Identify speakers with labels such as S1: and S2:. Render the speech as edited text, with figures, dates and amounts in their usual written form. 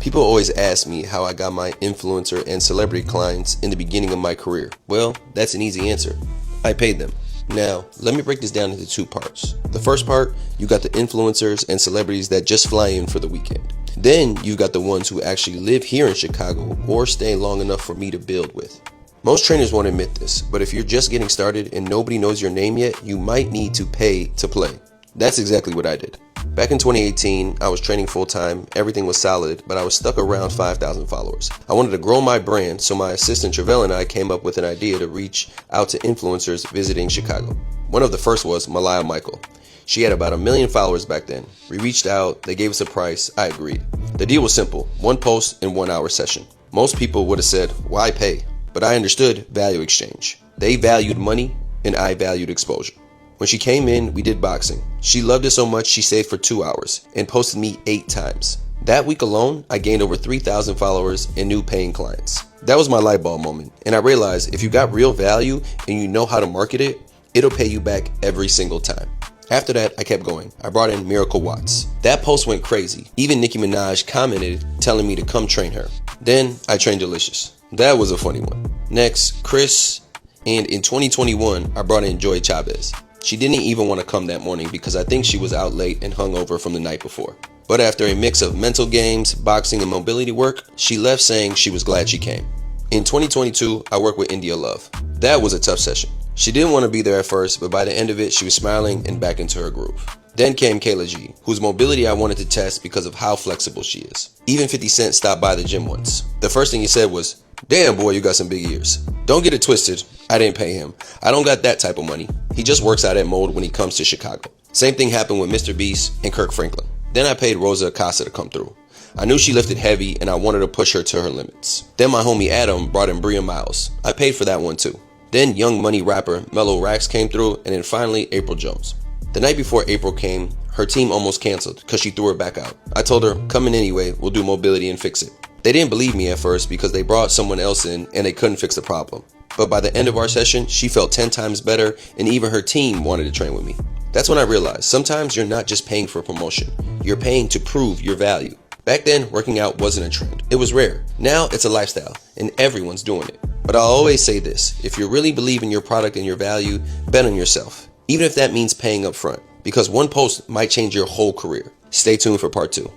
S1: People always ask me how I got my influencer and celebrity clients in the beginning of my career. Well, that's an easy answer. I paid them. Now, let me break this down into two parts. The first part, you got the influencers and celebrities that just fly in for the weekend. Then you got the ones who actually live here in Chicago or stay long enough for me to build with. Most trainers won't admit this, but if you're just getting started and nobody knows your name yet, you might need to pay to play. That's exactly what I did. Back in 2018, I was training full-time, everything was solid, but I was stuck around 5,000 followers. I wanted to grow my brand, so my assistant Travell and I came up with an idea to reach out to influencers visiting Chicago. One of the first was Malaya Michael. She had about 1 million followers back then. We reached out, they gave us a price, I agreed. The deal was simple, 1 post and 1 hour session. Most people would have said, why pay? But I understood value exchange. They valued money and I valued exposure. When she came in, we did boxing. She loved it so much she stayed for 2 hours and posted me 8 times. That week alone, I gained over 3,000 followers and new paying clients. That was my light bulb moment, and I realized if you got real value and you know how to market it, it'll pay you back every single time. After that, I kept going. I brought in Miracle Watts. That post went crazy. Even Nicki Minaj commented telling me to come train her. Then I trained Delicious. That was a funny one. Next, Chris, and in 2021, I brought in Joy Chavez. She didn't even want to come that morning because I think she was out late and hungover from the night before. But after a mix of mental games, boxing, and mobility work, she left saying she was glad she came. In 2022, I worked with India Love. That was a tough session. She didn't want to be there at first, but by the end of it, she was smiling and back into her groove. Then came Kayla G, whose mobility I wanted to test because of how flexible she is. Even 50 Cent stopped by the gym once. The first thing he said was, "Damn boy, you got some big ears." Don't get it twisted, I didn't pay him. I don't got that type of money. He just works out at mode when he comes to Chicago. Same thing happened with Mr. Beast and Kirk Franklin. Then I paid Rosa Acosta to come through. I knew she lifted heavy and I wanted to push her to her limits. Then my homie Adam brought in Bria Miles. I paid for that one too. Then Young Money rapper Mellow Rax came through, and then finally April Jones. The night before April came, her team almost canceled because she threw her back out. I told her, come in anyway, we'll do mobility and fix it. They didn't believe me at first because they brought someone else in and they couldn't fix the problem. But by the end of our session, she felt 10 times better and even her team wanted to train with me. That's when I realized sometimes you're not just paying for promotion, you're paying to prove your value. Back then, working out wasn't a trend. It was rare. Now it's a lifestyle and everyone's doing it. But I'll always say this, if you really believe in your product and your value, bet on yourself. Even if that means paying up front, because one post might change your whole career. Stay tuned for part 2.